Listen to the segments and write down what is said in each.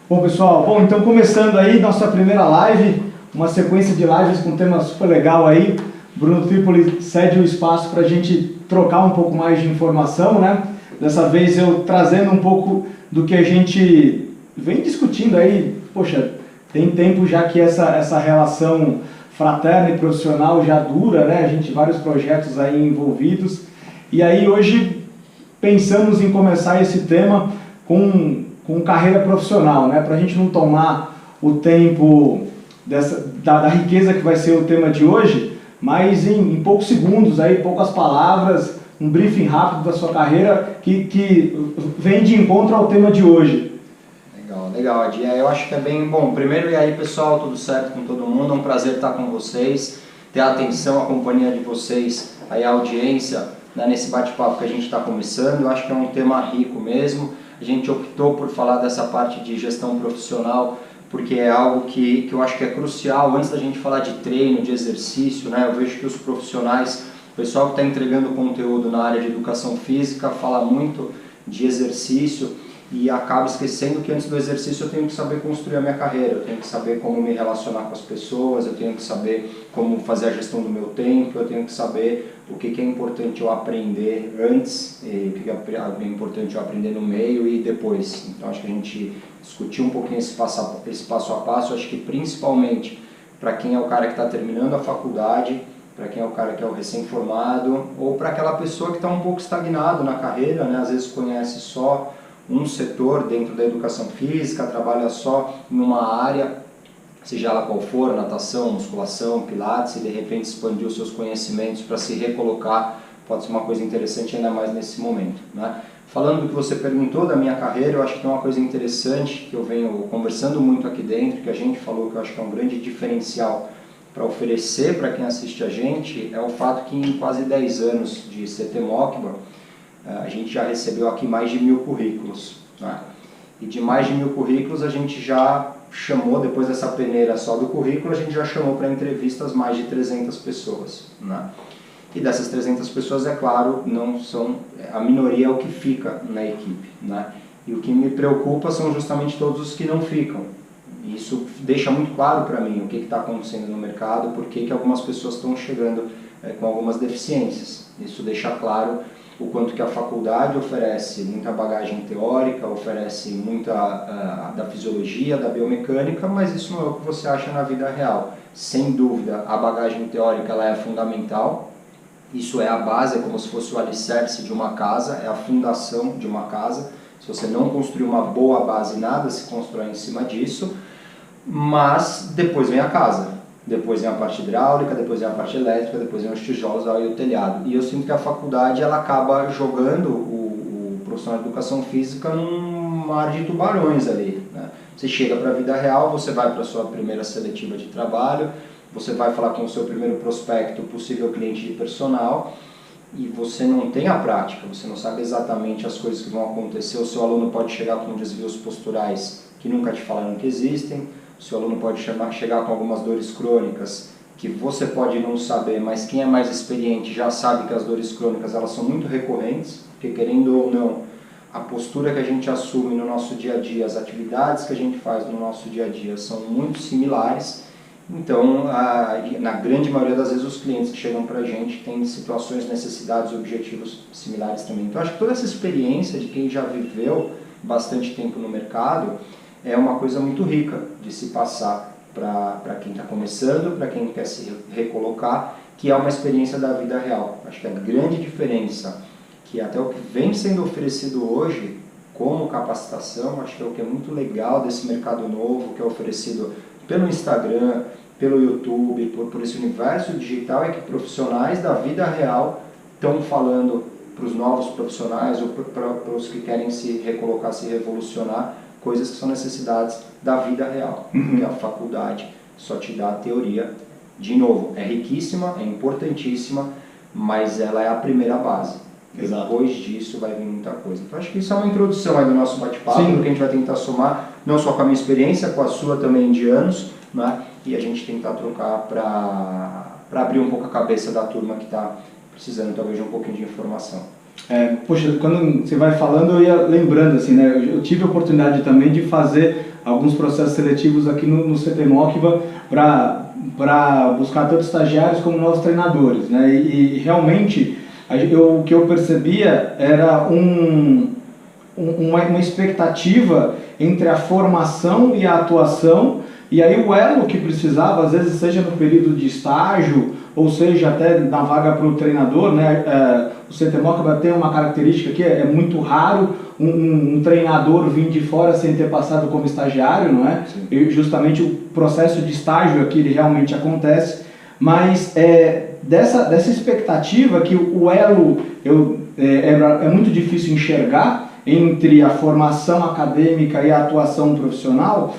Bom, pessoal, então começando aí nossa primeira live, uma sequência de lives com um tema super legal aí. Bruno Tripoli cede o espaço para a gente trocar um pouco mais de informação, né? Dessa vez eu trazendo um pouco do que a gente vem discutindo aí. Poxa, tem tempo já que essa relação fraterna e profissional já dura, né? A gente vários projetos aí envolvidos. E aí hoje pensamos em começar esse tema com carreira profissional, né? Para a gente não tomar o tempo da riqueza que vai ser o tema de hoje, mas em poucos segundos, aí, poucas palavras, um briefing rápido da sua carreira que vem de encontro ao tema de hoje. Legal, Adi. Eu acho que é bem bom. Primeiro, e aí pessoal, tudo certo com todo mundo? É um prazer estar com vocês, ter a atenção, a companhia de vocês, aí a audiência, né, nesse bate-papo que a gente está começando. Eu acho que é um tema rico mesmo. A gente optou por falar dessa parte de gestão profissional porque é algo que eu acho que é crucial. Antes da gente falar de treino, de exercício, né, eu vejo que os profissionais, o pessoal que está entregando conteúdo na área de educação física fala muito de exercício e acaba esquecendo que antes do exercício eu tenho que saber construir a minha carreira, eu tenho que saber como me relacionar com as pessoas, eu tenho que saber como fazer a gestão do meu tempo, eu tenho que saber o que é importante eu aprender antes, e o que é importante eu aprender no meio e depois. Então acho que a gente discutiu um pouquinho esse passo a passo. Acho que principalmente para quem é o cara que está terminando a faculdade, para quem é o cara que é o recém-formado, ou para aquela pessoa que está um pouco estagnado na carreira, né? Às vezes conhece só um setor dentro da educação física, trabalha só em uma área, seja ela qual for, natação, musculação, pilates, e de repente expandir os seus conhecimentos para se recolocar, pode ser uma coisa interessante ainda mais nesse momento, né? Falando do que você perguntou da minha carreira, eu acho que tem uma coisa interessante que eu venho conversando muito aqui dentro, que a gente falou que eu acho que é um grande diferencial para oferecer para quem assiste a gente, é o fato que em quase 10 anos de CT Mokba, a gente já recebeu aqui mais de 1000 currículos, né? E de mais de 1000 currículos a gente já chamou, depois dessa peneira só do currículo, a gente já chamou para entrevistas mais de 300 pessoas, né? E dessas 300 pessoas, é claro, não são, a minoria é o que fica na equipe, né? E o que me preocupa são justamente todos os que não ficam. Isso deixa muito claro para mim o que está acontecendo no mercado, por que algumas pessoas estão chegando com algumas deficiências. Isso deixa claro o quanto que a faculdade oferece muita bagagem teórica, oferece muita da fisiologia, da biomecânica, mas isso não é o que você acha na vida real. Sem dúvida, a bagagem teórica ela é fundamental, isso é a base, é como se fosse o alicerce de uma casa, é a fundação de uma casa. Se você não construir uma boa base, nada se constrói em cima disso, mas depois vem a casa. Depois vem a parte hidráulica, depois vem a parte elétrica, depois vem os tijolos e o telhado. E eu sinto que a faculdade ela acaba jogando o profissional de educação física num mar de tubarões ali, né? Você chega para a vida real, você vai para a sua primeira seletiva de trabalho, você vai falar com o seu primeiro prospecto, possível cliente de personal, e você não tem a prática, você não sabe exatamente as coisas que vão acontecer. O seu aluno pode chegar com desvios posturais que nunca te falaram que existem, o seu aluno pode chegar com algumas dores crônicas que você pode não saber, mas quem é mais experiente já sabe que as dores crônicas elas são muito recorrentes, porque querendo ou não, a postura que a gente assume no nosso dia a dia, as atividades que a gente faz no nosso dia a dia são muito similares. Então, na grande maioria das vezes, os clientes que chegam para a gente têm situações, necessidades, objetivos similares também. Então, acho que toda essa experiência de quem já viveu bastante tempo no mercado é uma coisa muito rica de se passar para quem está começando, para quem quer se recolocar, que é uma experiência da vida real. Acho que a grande diferença, que até o que vem sendo oferecido hoje como capacitação, acho que é o que é muito legal desse mercado novo, que é oferecido pelo Instagram, pelo YouTube, por esse universo digital, é que profissionais da vida real estão falando para os novos profissionais ou para os que querem se recolocar, se revolucionar, coisas que são necessidades da vida real, porque a faculdade só te dá a teoria. De novo, é riquíssima, é importantíssima, mas ela é a primeira base. Exato. Depois disso vai vir muita coisa. Então acho que isso é uma introdução aí do nosso bate-papo, do que a gente vai tentar somar, não só com a minha experiência, com a sua também de anos, né? E a gente tentar trocar para abrir um pouco a cabeça da turma que está precisando talvez de um pouquinho de informação. Poxa, quando você vai falando, eu ia lembrando, assim, né? Eu tive a oportunidade também de fazer alguns processos seletivos aqui no CT Mokiva para buscar tanto estagiários como novos treinadores, né? E realmente, o que eu percebia era uma expectativa entre a formação e a atuação, e aí o elo que precisava, às vezes seja no período de estágio, ou seja até na vaga para o treinador, né? O CT Mokiva tem uma característica que é muito raro um treinador vir de fora sem ter passado como estagiário, não é? E justamente o processo de estágio aqui ele realmente acontece, mas dessa expectativa que o elo é muito difícil enxergar entre a formação acadêmica e a atuação profissional.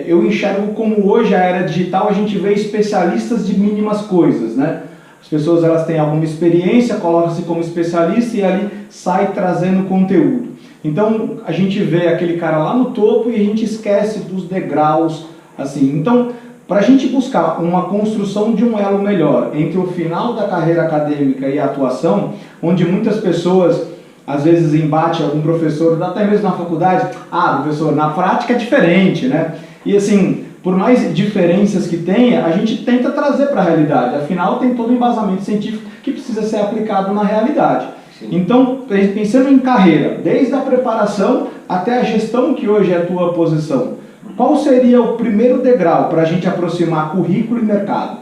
Eu enxergo como hoje a era digital a gente vê especialistas de mínimas coisas, né? As pessoas elas têm alguma experiência, colocam-se como especialista e ali sai trazendo conteúdo. Então a gente vê aquele cara lá no topo e a gente esquece dos degraus, assim. Então, para a gente buscar uma construção de um elo melhor entre o final da carreira acadêmica e a atuação, onde muitas pessoas às vezes embate algum professor, até mesmo na faculdade, professor, na prática é diferente, né? E assim, por mais diferenças que tenha, a gente tenta trazer para a realidade, afinal tem todo o embasamento científico que precisa ser aplicado na realidade. Sim. Então, pensando em carreira, desde a preparação até a gestão que hoje é a tua posição, qual seria o primeiro degrau para a gente aproximar currículo e mercado?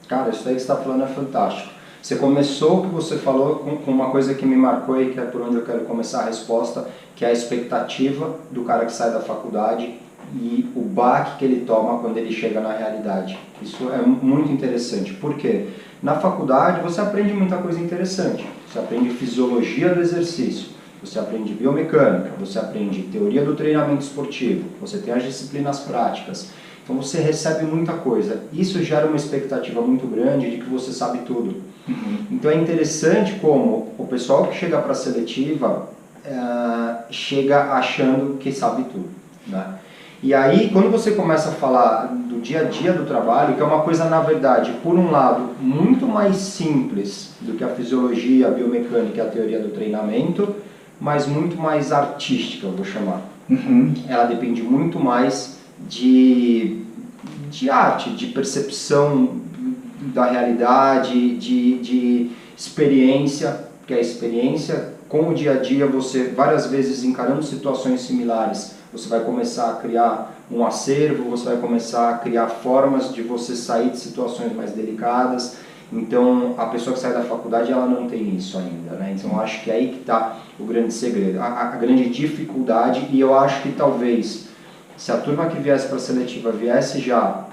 Cara, isso aí que você está falando é fantástico. Você começou o que você falou com uma coisa que me marcou e que é por onde eu quero começar a resposta, que é a expectativa do cara que sai da faculdade e o baque que ele toma quando ele chega na realidade. Isso é muito interessante. Por quê? Na faculdade você aprende muita coisa interessante. Você aprende fisiologia do exercício, você aprende biomecânica, você aprende teoria do treinamento esportivo, você tem as disciplinas práticas. Então você recebe muita coisa. Isso gera uma expectativa muito grande de que você sabe tudo. Então é interessante como o pessoal que chega para a seletiva chega achando que sabe tudo, né? E aí quando você começa a falar do dia a dia do trabalho, que é uma coisa na verdade, por um lado, muito mais simples do que a fisiologia, a biomecânica e a teoria do treinamento, mas muito mais artística, eu vou chamar. Ela depende muito mais de arte, de percepção da realidade, de experiência, porque a experiência com o dia a dia, você várias vezes encarando situações similares, você vai começar a criar um acervo, você vai começar a criar formas de você sair de situações mais delicadas. Então, a pessoa que sai da faculdade, ela não tem isso ainda, né? Então, eu acho que é aí que está o grande segredo, a grande dificuldade, e eu acho que talvez, se a turma que viesse para a seletiva viesse já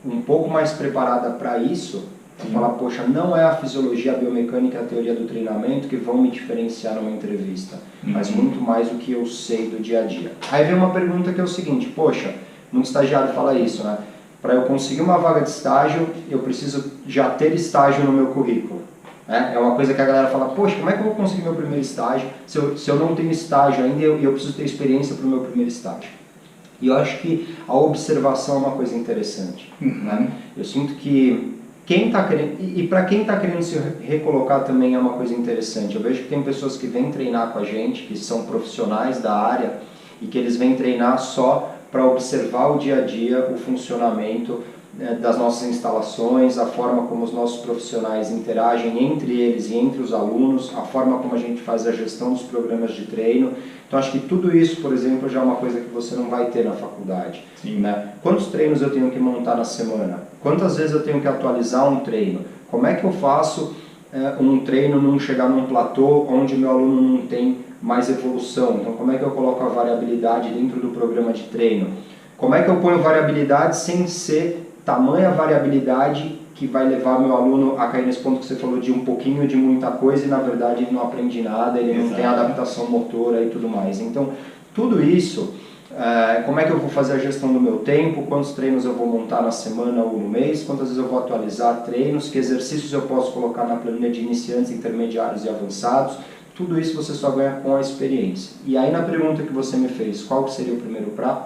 um pouco mais preparada para isso, falar, poxa, não é a fisiologia, a biomecânica, a teoria do treinamento que vão me diferenciar numa entrevista, mas muito mais o que eu sei do dia a dia. Aí vem uma pergunta que é o seguinte, poxa, um estagiário fala isso, né? Para eu conseguir uma vaga de estágio, eu preciso já ter estágio no meu currículo. É uma coisa que a galera fala, poxa, como é que eu vou conseguir meu primeiro estágio se eu não tenho estágio ainda e eu preciso ter experiência para o meu primeiro estágio? E eu acho que a observação é uma coisa interessante. Né? Eu sinto que quem está querendo, e para quem está querendo se recolocar também é uma coisa interessante. Eu vejo que tem pessoas que vêm treinar com a gente, que são profissionais da área, e que eles vêm treinar só para observar o dia a dia, o funcionamento das nossas instalações, a forma como os nossos profissionais interagem entre eles e entre os alunos, a forma como a gente faz a gestão dos programas de treino. Então acho que tudo isso, por exemplo, já é uma coisa que você não vai ter na faculdade. Né? Quantos treinos eu tenho que montar na semana? Quantas vezes eu tenho que atualizar um treino? Como é que eu faço um treino não chegar num platô onde o meu aluno não tem mais evolução? Então como é que eu coloco a variabilidade dentro do programa de treino? Como é que eu ponho variabilidade sem ser tamanha variabilidade que vai levar meu aluno a cair nesse ponto que você falou de um pouquinho de muita coisa e na verdade ele não aprende nada, ele não tem adaptação motora e tudo mais. Então tudo isso, como é que eu vou fazer a gestão do meu tempo, quantos treinos eu vou montar na semana ou no mês, quantas vezes eu vou atualizar treinos, que exercícios eu posso colocar na planilha de iniciantes, intermediários e avançados. Tudo isso você só ganha com a experiência. E aí na pergunta que você me fez, qual seria o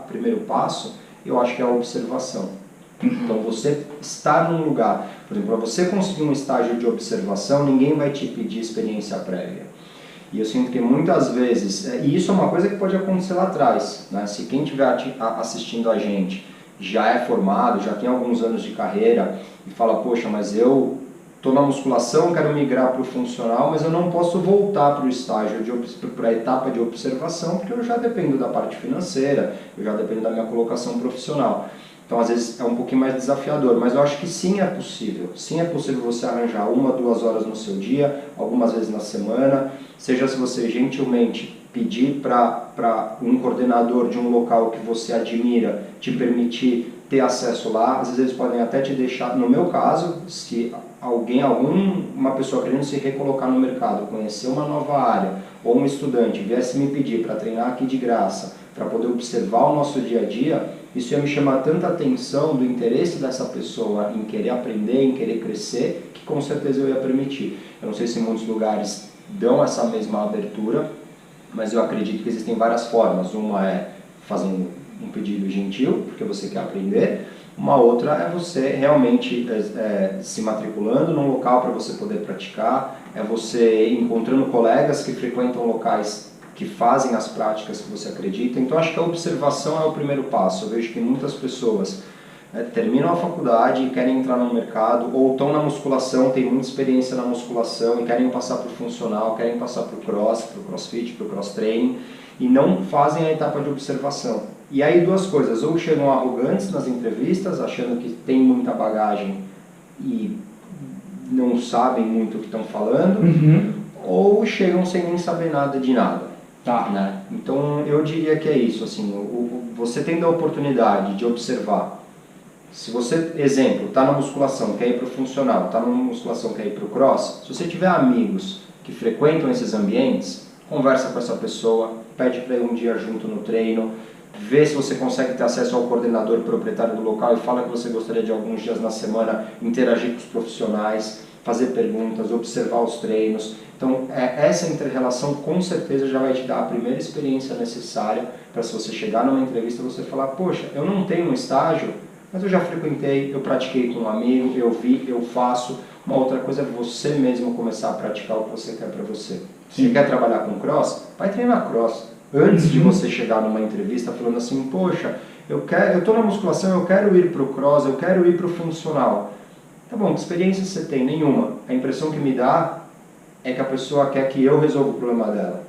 primeiro passo, eu acho que é a observação. Então você estar num lugar, por exemplo, para você conseguir um estágio de observação, ninguém vai te pedir experiência prévia. E eu sinto que muitas vezes, e isso é uma coisa que pode acontecer lá atrás, né? Se quem estiver assistindo a gente já é formado, já tem alguns anos de carreira e fala, poxa, mas eu estou na musculação, quero migrar para o funcional, mas eu não posso voltar para o estágio, para a etapa de observação, porque eu já dependo da parte financeira, eu já dependo da minha colocação profissional. Então, às vezes, é um pouquinho mais desafiador, mas eu acho que sim é possível. Sim é possível você arranjar 1, 2 horas no seu dia, algumas vezes na semana, seja se você gentilmente pedir para um coordenador de um local que você admira te permitir ter acesso lá, às vezes eles podem até te deixar, no meu caso, se uma pessoa querendo se recolocar no mercado, conhecer uma nova área, ou um estudante viesse me pedir para treinar aqui de graça, para poder observar o nosso dia a dia, isso ia me chamar tanta atenção do interesse dessa pessoa em querer aprender, em querer crescer, que com certeza eu ia permitir. Eu não sei se em muitos lugares dão essa mesma abertura, mas eu acredito que existem várias formas. Uma é fazer um pedido gentil, porque você quer aprender. Uma outra é você realmente se matriculando num local para você poder praticar, é você encontrando colegas que frequentam locais que fazem as práticas que você acredita. Então acho que a observação é o primeiro passo. Eu vejo que muitas pessoas terminam a faculdade e querem entrar no mercado, ou estão na musculação, têm muita experiência na musculação e querem passar para o funcional, querem passar para o cross, para o crossfit, para o cross training, e não fazem a etapa de observação. E aí duas coisas, ou chegam arrogantes nas entrevistas, achando que tem muita bagagem e não sabem muito o que estão falando, ou chegam sem nem saber nada de nada. Tá. Né? Então eu diria que é isso, assim, você tendo a oportunidade de observar, se você, exemplo, está na musculação, quer ir para o funcional, está na musculação, quer ir para o cross, se você tiver amigos que frequentam esses ambientes, conversa com essa pessoa, pede para ir um dia junto no treino, vê se você consegue ter acesso ao coordenador proprietário do local e fala que você gostaria de alguns dias na semana interagir com os profissionais, fazer perguntas, observar os treinos. Então, essa inter-relação com certeza já vai te dar a primeira experiência necessária para, se você chegar numa entrevista, você falar, poxa, eu não tenho um estágio, mas eu já frequentei, eu pratiquei com um amigo, eu vi, eu faço. Uma outra coisa é você mesmo começar a praticar o que você quer para você. Se você quer trabalhar com cross, vai treinar cross. Antes de você chegar numa entrevista falando assim, poxa, eu estou na musculação, eu quero ir para o cross, eu quero ir para o funcional. Tá bom, que experiência você tem? Nenhuma. A impressão que me dá é que a pessoa quer que eu resolva o problema dela.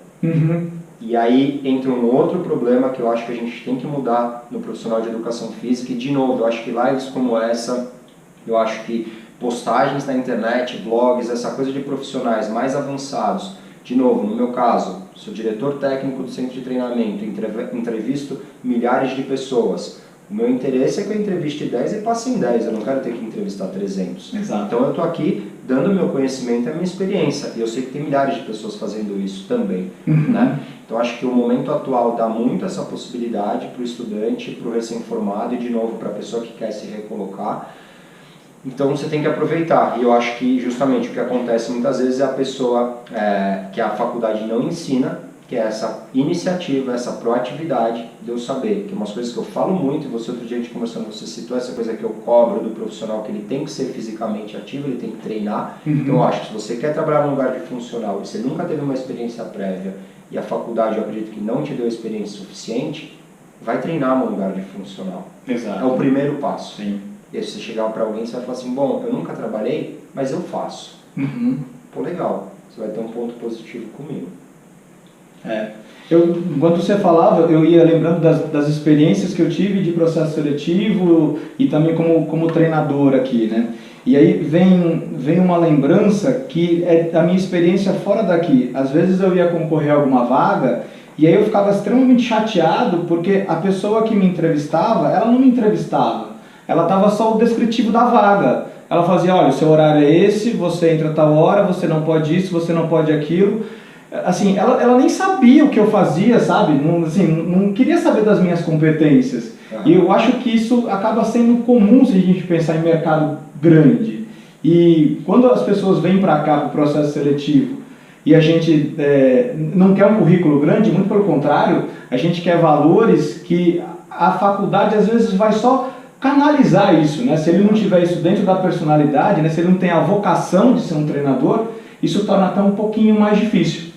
E aí entra um outro problema que eu acho que a gente tem que mudar no profissional de educação física. E de novo, eu acho que lives como essa, eu acho que postagens na internet, blogs, essa coisa de profissionais mais avançados. De novo, no meu caso, sou diretor técnico do centro de treinamento, entrevisto milhares de pessoas. O meu interesse é que eu entreviste 10 e passe em 10, eu não quero ter que entrevistar 300. Exato. Então eu estou aqui dando meu conhecimento e a minha experiência, e eu sei que tem milhares de pessoas fazendo isso também. Né? Então acho que o momento atual dá muito essa possibilidade para o estudante, para o recém-formado e de novo para a pessoa que quer se recolocar. Então você tem que aproveitar, e eu acho que justamente o que acontece muitas vezes é a pessoa que a faculdade não ensina, que é essa iniciativa, essa proatividade de eu saber, que é umas coisas que eu falo muito, e você outro dia a gente conversando, você citou essa coisa que eu cobro do profissional, que ele tem que ser fisicamente ativo, ele tem que treinar. Então eu acho que se você quer trabalhar num lugar de funcional e você nunca teve uma experiência prévia, e a faculdade eu acredito que não te deu experiência suficiente, vai treinar num lugar de funcional. Exato. É o primeiro passo. Sim. E aí se você chegar para alguém, você vai falar assim, bom, eu nunca trabalhei, mas eu faço. Pô, legal, você vai ter um ponto positivo comigo. Enquanto você falava, eu ia lembrando das experiências que eu tive de processo seletivo e também como treinador aqui, né? E aí vem uma lembrança que é a minha experiência fora daqui. Às vezes eu ia concorrer a alguma vaga e aí eu ficava extremamente chateado porque a pessoa que me entrevistava, ela não me entrevistava. Ela estava só o descritivo da vaga. Ela fazia, olha, o seu horário é esse, você entra a tal hora, você não pode isso, você não pode aquilo. Assim, ela nem sabia o que eu fazia, sabe? Não queria saber das minhas competências. E eu acho que isso acaba sendo comum se a gente pensar em mercado grande. E quando as pessoas vêm para cá para o processo seletivo e a gente não quer um currículo grande, muito pelo contrário, a gente quer valores que a faculdade às vezes vai só canalizar isso, né? Se ele não tiver isso dentro da personalidade, né? Se ele não tem a vocação de ser um treinador, isso torna até um pouquinho mais difícil.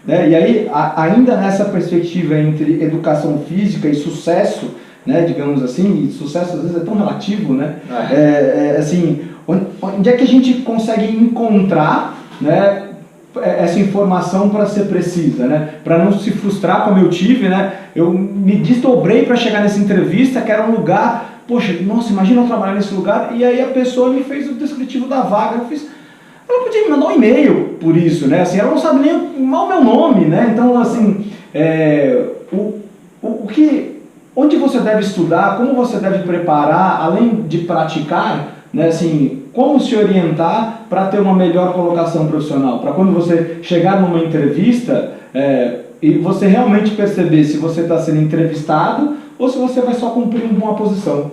né? E aí, ainda nessa perspectiva entre educação física e sucesso, né, digamos assim, e sucesso às vezes é tão relativo, né? Assim, onde é que a gente consegue encontrar, né, essa informação para ser precisa, né? Para não se frustrar como eu tive, né? Eu me desdobrei para chegar nessa entrevista, que era um lugar, poxa, nossa, imagina eu trabalhar nesse lugar, e aí a pessoa me fez o descritivo da vaga, ela podia me mandar um e-mail por isso, né? Assim, ela não sabe nem mal o meu nome, né? Então, assim, onde você deve estudar, como você deve preparar, além de praticar, né? Assim, como se orientar para ter uma melhor colocação profissional, para quando você chegar numa entrevista e você realmente perceber se você está sendo entrevistado ou se você vai só cumprir uma posição.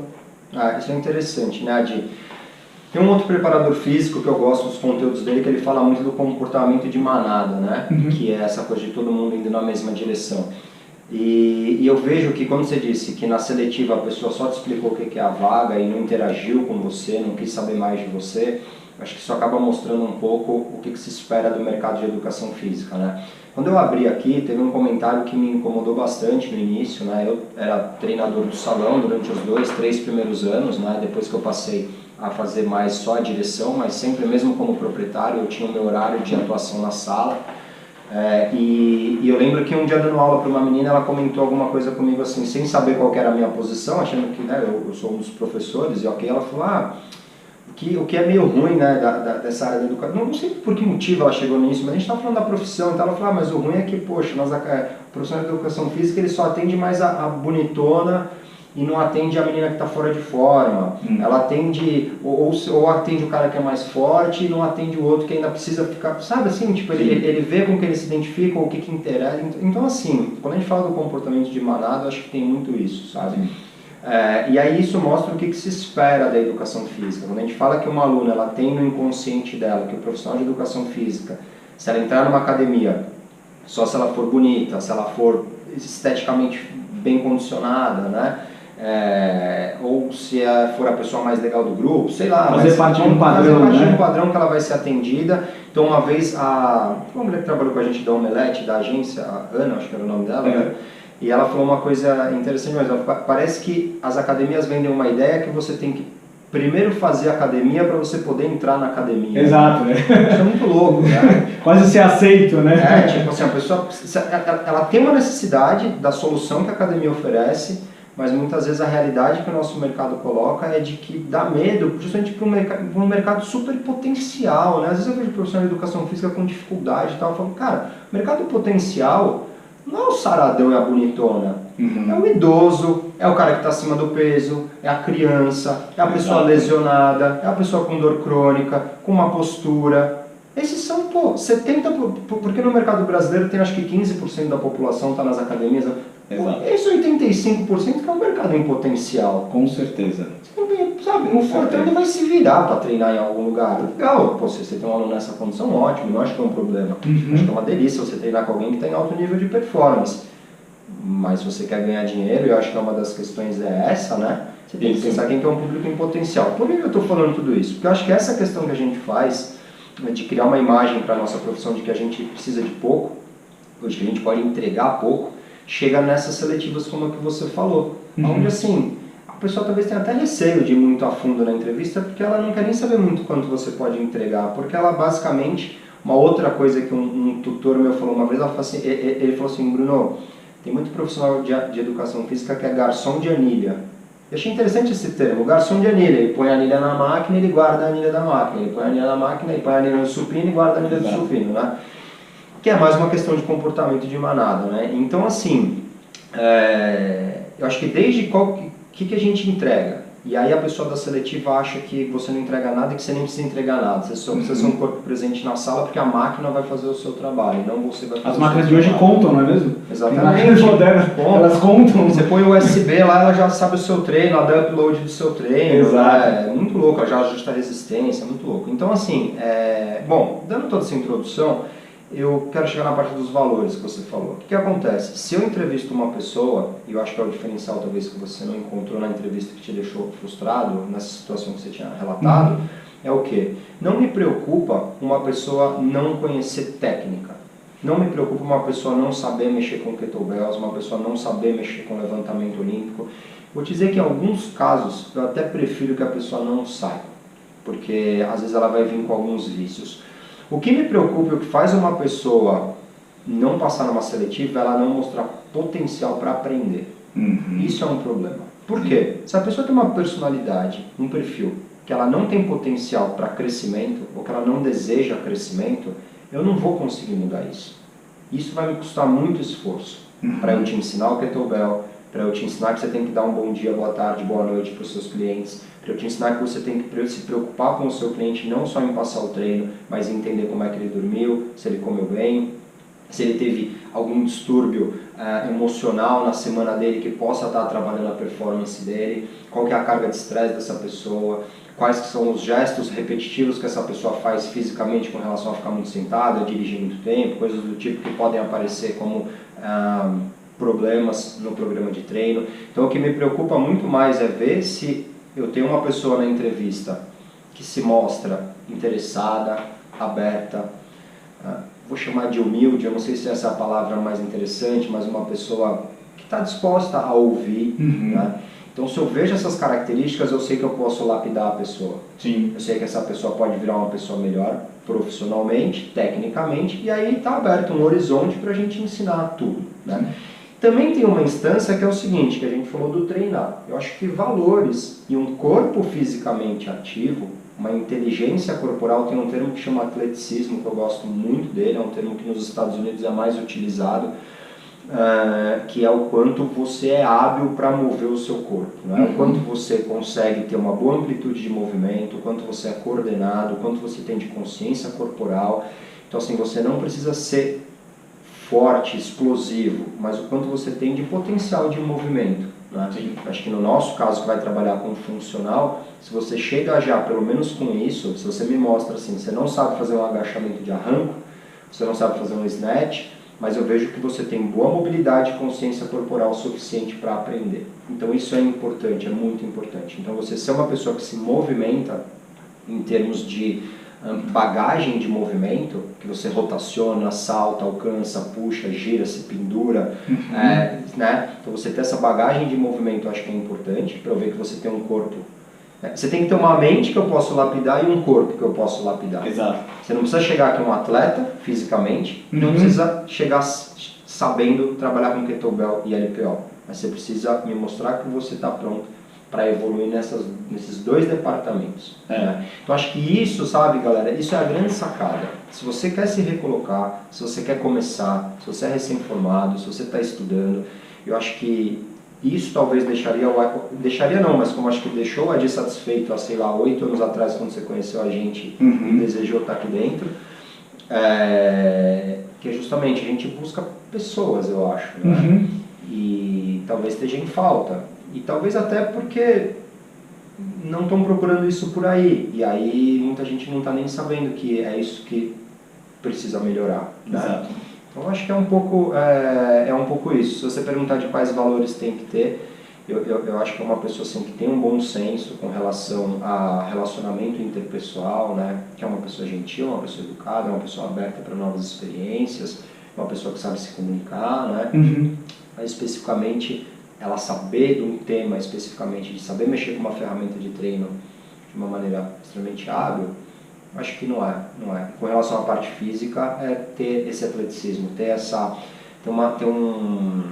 Isso é interessante, né, Adi? Tem um outro preparador físico que eu gosto dos conteúdos dele, que ele fala muito do comportamento de manada, né? Que é essa coisa de todo mundo indo na mesma direção. E eu vejo que, como você disse, que na seletiva a pessoa só te explicou o que é a vaga e não interagiu com você, não quis saber mais de você, acho que isso acaba mostrando um pouco o que se espera do mercado de educação física, né? Quando eu abri aqui, teve um comentário que me incomodou bastante no início, né? Eu era treinador do salão durante os 2, 3 primeiros anos, né? Depois que eu passei a fazer mais só a direção, mas sempre mesmo como proprietário eu tinha o meu horário de atuação na sala. E eu lembro que um dia dando aula para uma menina, ela comentou alguma coisa comigo assim, sem saber qual que era a minha posição, achando que, né, eu sou um dos professores, e ok, ela falou, o que é meio ruim, né, dessa área da educação, não sei por que motivo ela chegou nisso, mas a gente está falando da profissão, então ela falou, mas o ruim é que, poxa, o profissional de educação física ele só atende mais a bonitona, e não atende a menina que está fora de forma. Ela atende, ou atende o cara que é mais forte e não atende o outro que ainda precisa ficar, sabe assim, tipo, ele vê com que ele se identifica, ou o que interessa. Então assim, quando a gente fala do comportamento de manada, eu acho que tem muito isso, sabe? E aí isso mostra o que se espera da educação física. Quando a gente fala que uma aluna ela tem no inconsciente dela que o profissional de educação física, se ela entrar numa academia, só se ela for bonita, se ela for esteticamente bem condicionada, né? Ou se for a pessoa mais legal do grupo, sei lá. Fazer parte de um padrão, fazer parte de um padrão que ela vai ser atendida. Então uma vez uma mulher que trabalhou com a gente da Omelete, da agência, a Ana, acho que era o nome dela, né? E ela falou uma coisa interessante, mas parece que as academias vendem uma ideia que você tem que primeiro fazer academia para você poder entrar na academia. Exato, né? Isso é muito louco, né? Quase ser aceito, né? Tipo assim, a pessoa ela tem uma necessidade da solução que a academia oferece, mas muitas vezes a realidade que o nosso mercado coloca é de que dá medo, justamente para um mercado super potencial, né? Às vezes eu vejo profissional de educação física com dificuldade e tal, eu falo, cara, o mercado potencial não é o saradão e a bonitona, é o idoso, é o cara que está acima do peso, é a criança, é a pessoa lesionada, é a pessoa com dor crônica, com uma postura. Esses são, 70%, porque no mercado brasileiro tem acho que 15% da população está nas academias. Exato. Esse 85% que é um mercado em potencial. Com certeza. Sabe, o fortão vai se virar para treinar em algum lugar. Legal, você tem um aluno nessa condição, ótimo, não acho que é um problema. Acho que é uma delícia você treinar com alguém que está em alto nível de performance. Mas se você quer ganhar dinheiro, e eu acho que uma das questões é essa, né? Você tem que pensar quem que é um público em potencial. Por que eu estou falando tudo isso? Porque eu acho que essa questão que a gente faz, de criar uma imagem para a nossa profissão de que a gente precisa de pouco, ou de que a gente pode entregar pouco, chega nessas seletivas como a que você falou. Onde assim, a pessoa talvez tenha até receio de ir muito a fundo na entrevista, porque ela não quer nem saber muito quanto você pode entregar, porque ela basicamente, uma outra coisa que um tutor meu falou uma vez, ele falou assim, Bruno, tem muito profissional de educação física que é garçom de anilha. Eu achei interessante esse termo, garçom de anilha. Ele põe a anilha na máquina e ele guarda a anilha da máquina. Ele põe a anilha na máquina e põe a anilha no supino e guarda a anilha do supino, né? Que é mais uma questão de comportamento de manada, né? Então, assim, eu acho que desde o que a gente entrega, e aí a pessoa da seletiva acha que você não entrega nada e que você nem precisa entregar nada. Você só precisa ser um corpo presente na sala porque a máquina vai fazer o seu trabalho, não você vai fazer. As máquinas de hoje contam, não é mesmo? Exatamente. Elas contam. Você põe o USB lá, ela já sabe o seu treino, ela dá upload do seu treino. Exato. É muito louco, ela já ajusta a resistência, muito louco. Então, assim, bom, dando toda essa introdução, eu quero chegar na parte dos valores que você falou. O que acontece? Se eu entrevisto uma pessoa, e eu acho que é o diferencial talvez que você não encontrou na entrevista que te deixou frustrado, nessa situação que você tinha relatado, é o quê? Não me preocupa uma pessoa não conhecer técnica. Não me preocupa uma pessoa não saber mexer com kettlebells, uma pessoa não saber mexer com levantamento olímpico. Vou te dizer que em alguns casos eu até prefiro que a pessoa não saiba, porque às vezes ela vai vir com alguns vícios. O que me preocupa, o que faz uma pessoa não passar numa seletiva, é ela não mostrar potencial para aprender. Isso é um problema. Por quê? Se a pessoa tem uma personalidade, um perfil, que ela não tem potencial para crescimento, ou que ela não deseja crescimento, eu não vou conseguir mudar isso. Isso vai me custar muito esforço para eu te ensinar o kettlebell, para eu te ensinar que você tem que dar um bom dia, boa tarde, boa noite para os seus clientes, para eu te ensinar que você tem que se preocupar com o seu cliente, não só em passar o treino, mas em entender como é que ele dormiu, se ele comeu bem, se ele teve algum distúrbio emocional na semana dele que possa estar atrapalhando a performance dele, qual que é a carga de estresse dessa pessoa, quais que são os gestos repetitivos que essa pessoa faz fisicamente com relação a ficar muito sentada, dirigir muito tempo, coisas do tipo que podem aparecer como problemas no programa de treino. Então o que me preocupa muito mais é ver se eu tenho uma pessoa na entrevista que se mostra interessada, aberta, vou chamar de humilde, eu não sei se essa é a palavra mais interessante, mas uma pessoa que está disposta a ouvir, né? Então se eu vejo essas características, eu sei que eu posso lapidar a pessoa. Sim. Eu sei que essa pessoa pode virar uma pessoa melhor profissionalmente, tecnicamente, e aí está aberto um horizonte para a gente ensinar tudo, né? Também tem uma instância que é o seguinte, que a gente falou do treinar. Eu acho que valores e um corpo fisicamente ativo, uma inteligência corporal, tem um termo que chama atleticismo, que eu gosto muito dele, é um termo que nos Estados Unidos é mais utilizado, que é o quanto você é hábil para mover o seu corpo, né? O quanto você consegue ter uma boa amplitude de movimento, o quanto você é coordenado, o quanto você tem de consciência corporal. Então assim, você não precisa ser forte, explosivo, mas o quanto você tem de potencial de movimento, né? Acho que no nosso caso, que vai trabalhar com funcional, se você chega já pelo menos com isso, se você me mostra assim, você não sabe fazer um agachamento de arranco, você não sabe fazer um snatch, mas eu vejo que você tem boa mobilidade e consciência corporal suficiente para aprender. Então isso é importante, é muito importante. Então você ser uma pessoa que se movimenta em termos de bagagem de movimento, que você rotaciona, salta, alcança, puxa, gira, se pendura, né? Então você ter essa bagagem de movimento eu acho que é importante, para eu ver que você tem um corpo. Você tem que ter uma mente que eu posso lapidar e um corpo que eu posso lapidar. Exato. Você não precisa chegar aqui um atleta, fisicamente, não precisa chegar sabendo trabalhar com kettlebell e LPO, mas você precisa me mostrar que você está pronto para evoluir nesses dois departamentos. Né? Então acho que isso, sabe galera, isso é a grande sacada. Se você quer se recolocar, se você quer começar, se você é recém-formado, se você está estudando, eu acho que isso talvez deixaria não, mas como acho que deixou a Adi satisfeito há, sei lá, 8 anos atrás, quando você conheceu a gente e desejou estar aqui dentro, que é justamente a gente busca pessoas, eu acho, né? E talvez esteja em falta. E talvez até porque não estão procurando isso por aí. E aí muita gente não está nem sabendo que é isso que precisa melhorar. Né? Exato. Então acho que é um pouco isso. Se você perguntar de quais valores tem que ter, eu acho que é uma pessoa assim, que tem um bom senso com relação a relacionamento interpessoal, né? Que é uma pessoa gentil, uma pessoa educada, uma pessoa aberta para novas experiências, uma pessoa que sabe se comunicar, né? Mas especificamente ela saber de um tema especificamente, de saber mexer com uma ferramenta de treino de uma maneira extremamente hábil, acho que não é. Com relação à parte física, é ter esse atleticismo, ter um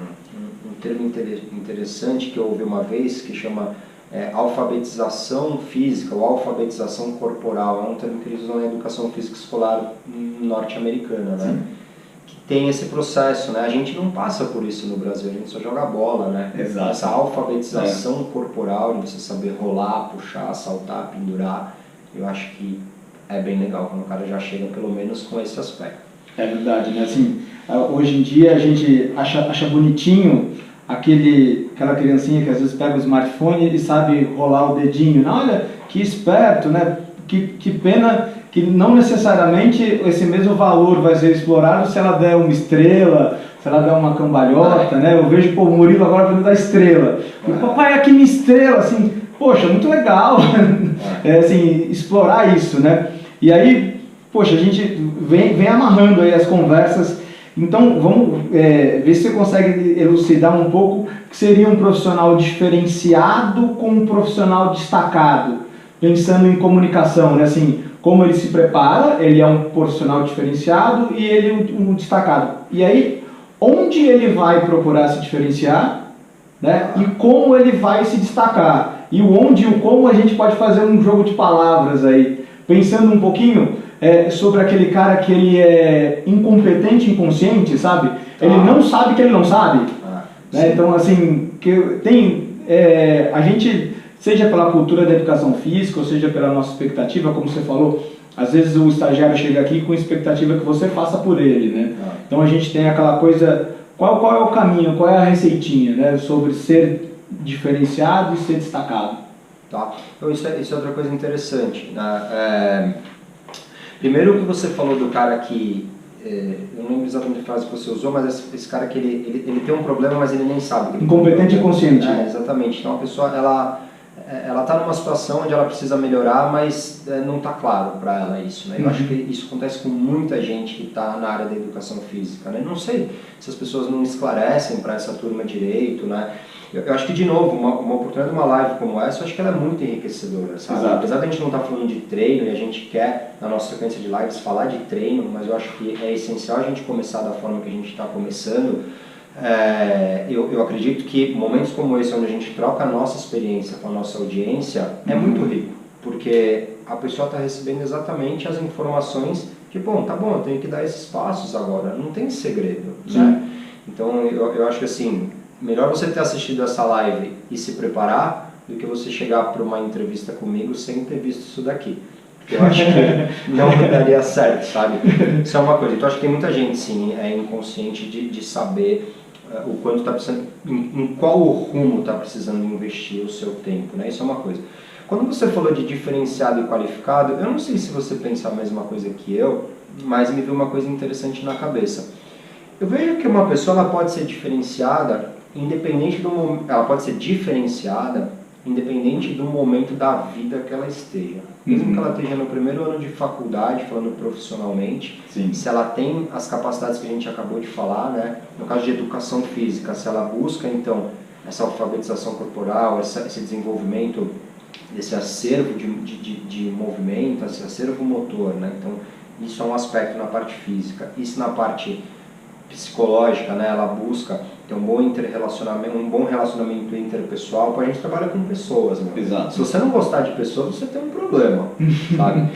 termo interessante que eu ouvi uma vez que chama alfabetização física ou alfabetização corporal. É um termo que eles usam na educação física escolar norte-americana, né? Que tem esse processo, né? A gente não passa por isso no Brasil, a gente só joga bola, né? Exato. Essa alfabetização corporal, de você saber rolar, puxar, saltar, pendurar, eu acho que é bem legal quando o cara já chega pelo menos com esse aspecto. É verdade, né? Assim, hoje em dia a gente acha bonitinho aquela criancinha que às vezes pega o smartphone e sabe rolar o dedinho. Não, olha, que esperto, né? Que pena que não necessariamente esse mesmo valor vai ser explorado se ela der uma estrela, se ela der uma cambalhota, né? Eu vejo, o Murilo agora vai dar estrela. E o papai aqui minha estrela, assim, poxa, muito legal, assim, explorar isso, né? E aí, poxa, a gente vem amarrando aí as conversas Então, vamos ver se você consegue elucidar um pouco o que seria um profissional diferenciado com um profissional destacado, pensando em comunicação, né? Assim, como ele se prepara, ele é um profissional diferenciado e ele um destacado. E aí, onde ele vai procurar se diferenciar, né? E como ele vai se destacar. E o onde e o como a gente pode fazer um jogo de palavras aí, pensando um pouquinho sobre aquele cara que ele é incompetente, inconsciente, sabe? Ele não sabe que ele não sabe. Né? Então, assim, a gente, seja pela cultura da educação física, ou seja pela nossa expectativa, como você falou, às vezes o estagiário chega aqui com expectativa que você faça por ele, né? Então a gente tem aquela coisa, qual é o caminho, qual é a receitinha, né? Sobre ser diferenciado e ser destacado. Tá. Então isso é outra coisa interessante, né? Primeiro que você falou do cara que, eu não lembro exatamente a frase que você usou, mas esse cara que ele tem um problema, mas ele nem sabe que ele incompetente e inconsciente. Exatamente. Então a pessoa, ela está numa situação onde ela precisa melhorar, mas não está claro para ela isso, né? Eu acho que isso acontece com muita gente que está na área da educação física, né? Não sei se as pessoas não esclarecem para essa turma direito, né? Eu acho que, de novo, uma oportunidade de uma live como essa, eu acho que ela é muito enriquecedora, sabe? Exato. Apesar de a gente não estar falando de treino, e a gente quer, na nossa sequência de lives, falar de treino, mas eu acho que é essencial a gente começar da forma que a gente está começando. Eu acredito que momentos como esse, onde a gente troca a nossa experiência com a nossa audiência, é muito rico, porque a pessoa está recebendo exatamente as informações que, tá bom, eu tenho que dar esses passos agora, não tem segredo, né? Então, eu acho que assim, melhor você ter assistido essa live e se preparar do que você chegar para uma entrevista comigo sem ter visto isso daqui. Eu acho que não daria certo, sabe? Isso é uma coisa. Então, acho que tem muita gente, sim, inconsciente de saber o quanto está precisando, em qual rumo está precisando investir o seu tempo, né? Isso é uma coisa. Quando você falou de diferenciado e qualificado, eu não sei se você pensa a mesma coisa que eu, mas me veio uma coisa interessante na cabeça. Eu vejo que uma pessoa ela pode ser diferenciada independente do momento, ela pode ser diferenciada independente do momento da vida que ela esteja. Mesmo que ela esteja no primeiro ano de faculdade, falando profissionalmente, se ela tem as capacidades que a gente acabou de falar, né? No caso de educação física, se ela busca então essa alfabetização corporal, esse desenvolvimento desse acervo de movimento, esse acervo motor, né? Então isso é um aspecto na parte física. Isso na parte psicológica, né? Ela busca ter um bom relacionamento interpessoal, porque a gente trabalha com pessoas, né? Exato. Se você não gostar de pessoas, você tem um problema, sabe?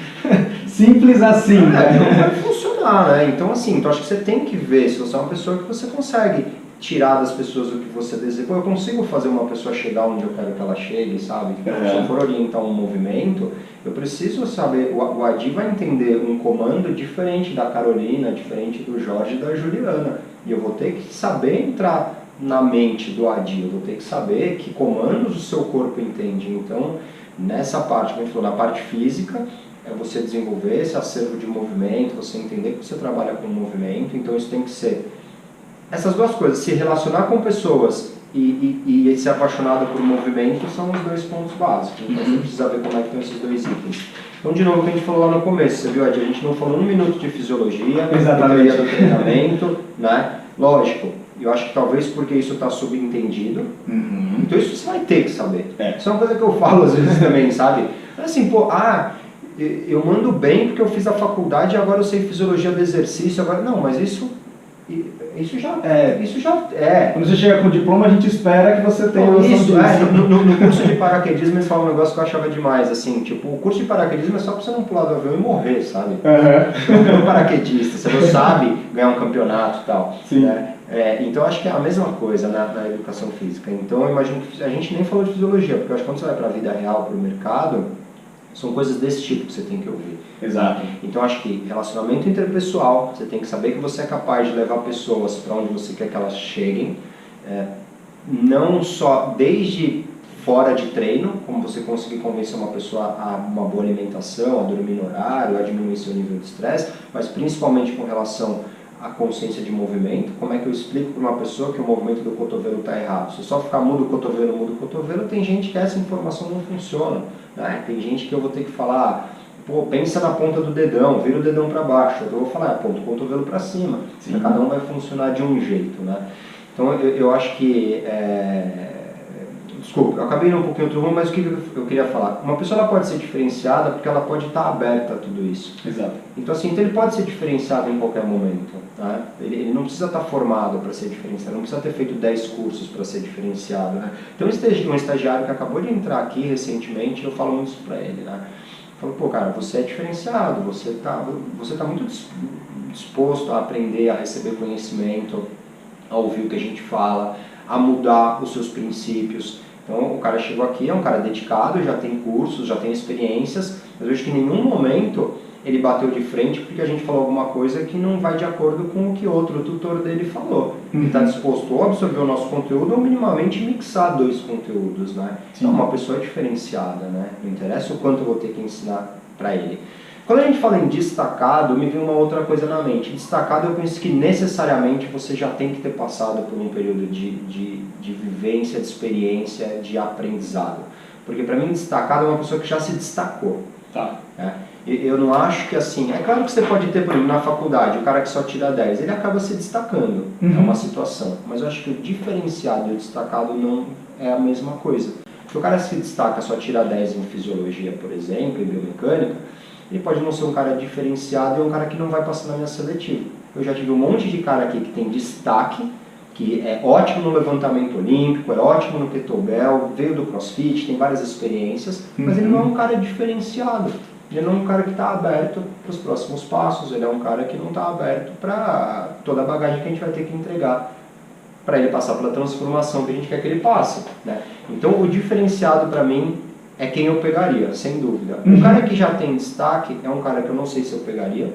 Simples assim, né? Não vai funcionar, né? Então assim, então acho que você tem que ver se você é uma pessoa que você consegue tirar das pessoas o que você deseja. Eu consigo fazer uma pessoa chegar onde eu quero que ela chegue, sabe? Se eu for orientar um movimento, eu preciso saber, o Adi vai entender um comando diferente da Carolina, diferente do Jorge e da Juliana. E eu vou ter que saber entrar na mente do Adi, eu vou ter que saber que comandos o seu corpo entende. Então, nessa parte, como a gente falou, na parte física, é você desenvolver esse acervo de movimento, você entender que você trabalha com movimento, então isso tem que ser essas duas coisas, se relacionar com pessoas e ser apaixonado por movimento são os dois pontos básicos. Então você precisa ver como é que estão esses dois itens. Então, de novo, o que a gente falou lá no começo, você viu, Adi, a gente não falou um minuto de fisiologia, teoria do treinamento, né? Lógico, eu acho que talvez porque isso está subentendido, então isso você vai ter que saber. Isso é uma coisa que eu falo às vezes também, sabe? Assim, eu mando bem porque eu fiz a faculdade e agora eu sei fisiologia do exercício, agora não, mas isso já é. Quando você chega com o diploma, a gente espera que você tenha noção disso. No curso de paraquedismo eles falam um negócio que eu achava demais, assim, tipo, o curso de paraquedismo é só pra você não pular do avião e morrer, sabe? Você não é um paraquedista, você não sabe ganhar um campeonato e tal. Sim. Né? Então acho que é a mesma coisa na educação física. Então eu imagino que a gente nem falou de fisiologia, porque eu acho que quando você vai pra vida real, pro mercado, são coisas desse tipo que você tem que ouvir. Exato. Então acho que relacionamento interpessoal, você tem que saber que você é capaz de levar pessoas para onde você quer que elas cheguem, não só desde fora de treino, como você conseguir convencer uma pessoa a uma boa alimentação, a dormir no horário, a diminuir seu nível de estresse, mas principalmente com relação à consciência de movimento. Como é que eu explico para uma pessoa que o movimento do cotovelo está errado? Se só ficar mudo o cotovelo, tem gente que essa informação não funciona. Né? Tem gente que eu vou ter que falar, Pô, pensa na ponta do dedão, vira o dedão para baixo. Eu vou falar, aponta o cotovelo para cima. Cada um vai funcionar de um jeito, né? Então eu acho que... Desculpa, eu acabei indo um pouquinho outro rumo, mas o que eu queria falar? Uma pessoa ela pode ser diferenciada porque ela pode estar aberta a tudo isso. Exato. Então, assim, ele pode ser diferenciado em qualquer momento. Né? Ele não precisa estar formado para ser diferenciado, não precisa ter feito 10 cursos para ser diferenciado. Né? Então, um estagiário que acabou de entrar aqui recentemente, eu falo muito isso para ele. Né? Eu falo, pô, cara, você é diferenciado, você tá muito disposto a aprender, a receber conhecimento, a ouvir o que a gente fala, a mudar os seus princípios. Então, o cara chegou aqui, é um cara dedicado, já tem cursos, já tem experiências, mas eu acho que em nenhum momento ele bateu de frente porque a gente falou alguma coisa que não vai de acordo com o que outro tutor dele falou. Ele está disposto a absorver o nosso conteúdo ou minimamente mixar dois conteúdos, né? Então, uma pessoa diferenciada, né? Não interessa o quanto eu vou ter que ensinar para ele. Quando a gente fala em destacado, me vem uma outra coisa na mente. Destacado, eu penso que necessariamente você já tem que ter passado por um período de vivência, de experiência, de aprendizado. Porque para mim, destacado é uma pessoa que já se destacou. Tá. Eu não acho que assim... É claro que você pode ter, por exemplo, na faculdade, o cara que só tira 10, ele acaba se destacando. É uma situação. Mas eu acho que o diferenciado e o destacado não é a mesma coisa. Porque o cara que se destaca, só tira 10 em fisiologia, por exemplo, em biomecânica, ele pode não ser um cara diferenciado e é um cara que não vai passar na minha seletiva. Eu já tive um monte de cara aqui que tem destaque, que é ótimo no levantamento olímpico, é ótimo no kettlebell, veio do crossfit, tem várias experiências, mas ele não é um cara diferenciado. Ele não é um cara que está aberto para os próximos passos, ele é um cara que não está aberto para toda a bagagem que a gente vai ter que entregar para ele passar pela transformação que a gente quer que ele passe. Né? Então o diferenciado para mim é quem eu pegaria, sem dúvida. Um cara que já tem destaque é um cara que eu não sei se eu pegaria,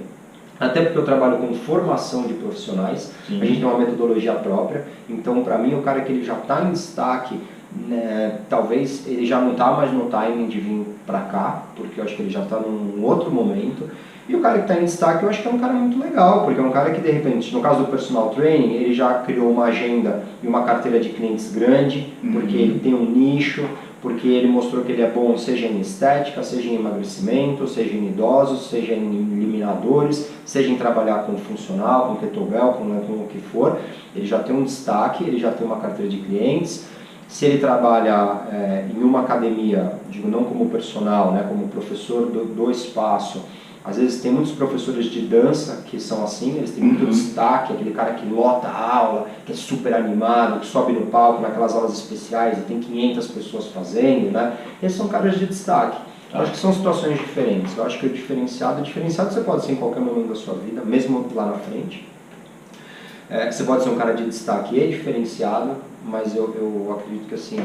até porque eu trabalho com formação de profissionais, a gente tem uma metodologia própria, então para mim o cara que ele já está em destaque, né, talvez ele já não está mais no timing de vir para cá, porque eu acho que ele já está num outro momento. E o cara que está em destaque eu acho que é um cara muito legal, porque é um cara que de repente, no caso do personal training, ele já criou uma agenda e uma carteira de clientes grande, porque ele tem um nicho, porque ele mostrou que ele é bom seja em estética, seja em emagrecimento, seja em idosos, seja em eliminadores, seja em trabalhar com funcional, com kettlebell, com o que for. Ele já tem um destaque, ele já tem uma carteira de clientes. Se ele trabalha em uma academia, digo não como personal, né, como professor do espaço, às vezes tem muitos professores de dança que são assim, eles têm muito destaque, aquele cara que lota a aula, que é super animado, que sobe no palco naquelas aulas especiais e tem 500 pessoas fazendo, né? Esses são caras de destaque. Eu acho que são situações diferentes. Eu acho que o diferenciado você pode ser em qualquer momento da sua vida, mesmo lá na frente. Você pode ser um cara de destaque e diferenciado, mas eu acredito que assim,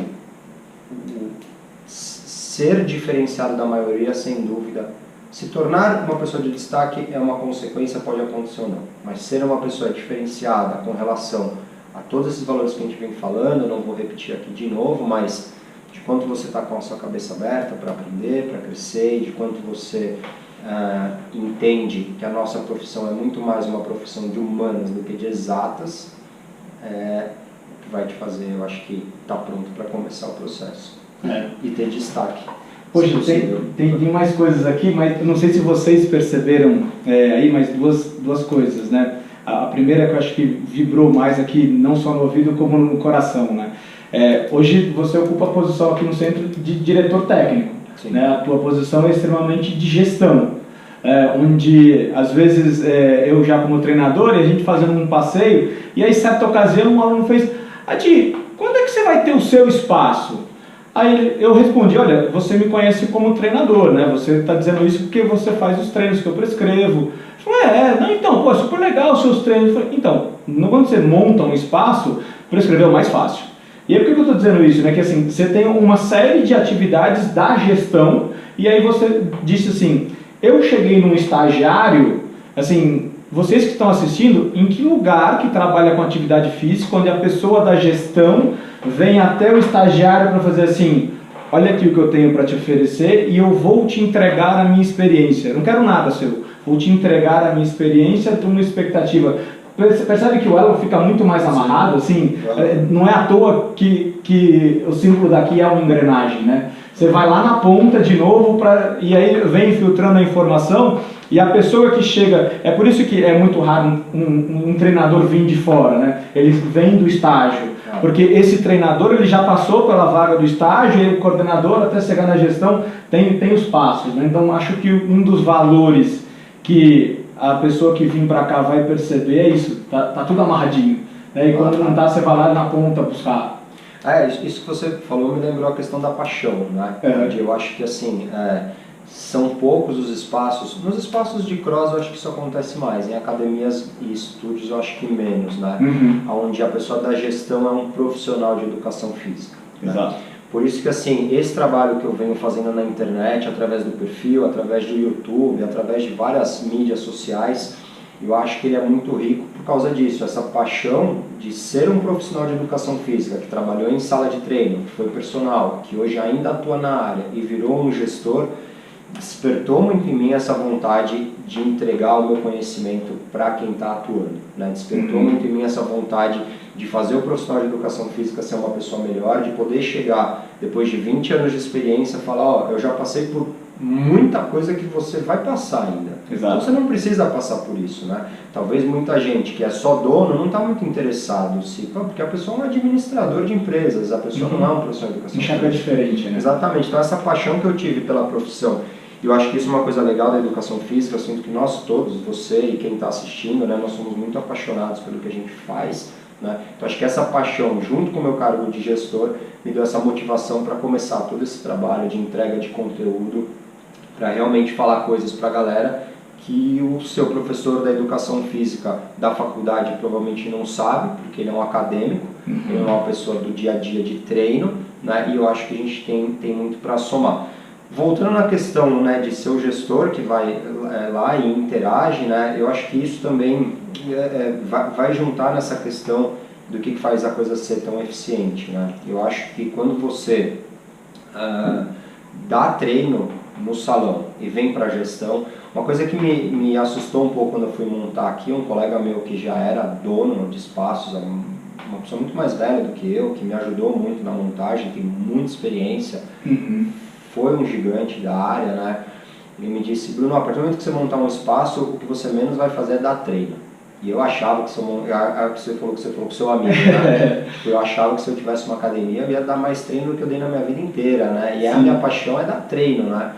ser diferenciado da maioria, sem dúvida, se tornar uma pessoa de destaque é uma consequência, pode acontecer ou não. Mas ser uma pessoa diferenciada com relação a todos esses valores que a gente vem falando, eu não vou repetir aqui de novo, mas de quanto você está com a sua cabeça aberta para aprender, para crescer, de quanto você entende que a nossa profissão é muito mais uma profissão de humanas do que de exatas, que vai te fazer, eu acho que está pronto para começar o processo e ter destaque. Poxa, tem mais coisas aqui, mas eu não sei se vocês perceberam aí, mas duas coisas, né? A primeira que eu acho que vibrou mais aqui, não só no ouvido como no coração, né? Hoje você ocupa a posição aqui no centro de diretor técnico, né? A tua posição é extremamente de gestão, onde às vezes eu já como treinador e a gente fazendo um passeio, e aí certa ocasião um aluno fez: Adi, quando é que você vai ter o seu espaço? Aí eu respondi: olha, você me conhece como treinador, né? Você está dizendo isso porque você faz os treinos que eu prescrevo. Eu falei: não, então, pô, super legal os seus treinos. Eu falei: então, quando você monta um espaço, prescrever é o mais fácil. E aí por que eu estou dizendo isso? Né? Que assim, você tem uma série de atividades da gestão, e aí você disse assim: eu cheguei num estagiário, assim, vocês que estão assistindo, em que lugar que trabalha com atividade física, onde a pessoa da gestão vem até o estagiário para fazer assim: olha aqui o que eu tenho para te oferecer e eu vou te entregar a minha experiência. Eu não quero nada seu, vou te entregar a minha experiência de uma expectativa. Você percebe que o elo fica muito mais amarrado, assim, não é à toa que o símbolo daqui é uma engrenagem, né? Você vai lá na ponta de novo e aí vem filtrando a informação e a pessoa que chega... É por isso que é muito raro um treinador vir de fora, né? Ele vem do estágio. Porque esse treinador ele já passou pela vaga do estágio e o coordenador até chegar na gestão tem os passos, né? Então acho que um dos valores que a pessoa que vir para cá vai perceber é isso, tá tudo amarradinho, né? E quando não tá, você vai lá na ponta buscar. Isso que você falou me lembrou a questão da paixão, né? Eu acho que assim, são poucos os espaços, nos espaços de cross eu acho que isso acontece mais, em academias e estúdios eu acho que menos, né? Onde a pessoa da gestão é um profissional de educação física. Exato. Né? Por isso que assim, esse trabalho que eu venho fazendo na internet, através do perfil, através do YouTube, através de várias mídias sociais, eu acho que ele é muito rico por causa disso, essa paixão de ser um profissional de educação física, que trabalhou em sala de treino, que foi personal, que hoje ainda atua na área e virou um gestor, despertou muito em mim essa vontade de entregar o meu conhecimento para quem está atuando, né? Despertou muito em mim essa vontade de fazer o profissional de educação física ser uma pessoa melhor, de poder chegar, depois de 20 anos de experiência, falar, eu já passei por muita coisa que você vai passar ainda. Exato. Então você não precisa passar por isso, né? Talvez muita gente que é só dono não está muito interessado, porque a pessoa é um administrador de empresas, a pessoa não é um profissional de educação física. Enxerga diferente, né? Exatamente. Então essa paixão que eu tive pela profissão, eu acho que isso é uma coisa legal da educação física, eu sinto que nós todos, você e quem está assistindo, né, nós somos muito apaixonados pelo que a gente faz, né? Então acho que essa paixão, junto com o meu cargo de gestor, me deu essa motivação para começar todo esse trabalho de entrega de conteúdo, para realmente falar coisas para a galera que o seu professor da educação física da faculdade provavelmente não sabe, porque ele é um acadêmico, ele não é uma pessoa do dia a dia de treino, né? E eu acho que a gente tem muito para somar. Voltando na questão, né, de ser o gestor que vai lá e interage, né, eu acho que isso também vai juntar nessa questão do que faz a coisa ser tão eficiente, né? Eu acho que quando você dá treino no salão e vem para a gestão, uma coisa que me assustou um pouco quando eu fui montar aqui, um colega meu que já era dono de espaços, uma pessoa muito mais velha do que eu, que me ajudou muito na montagem, tem muita experiência, foi um gigante da área, né? Ele me disse, Bruno, a partir do momento que você montar um espaço, o que você menos vai fazer é dar treino. E eu achava que você falou com o seu amigo, né? Eu achava que se eu tivesse uma academia, eu ia dar mais treino do que eu dei na minha vida inteira, né? E a minha paixão é dar treino, né?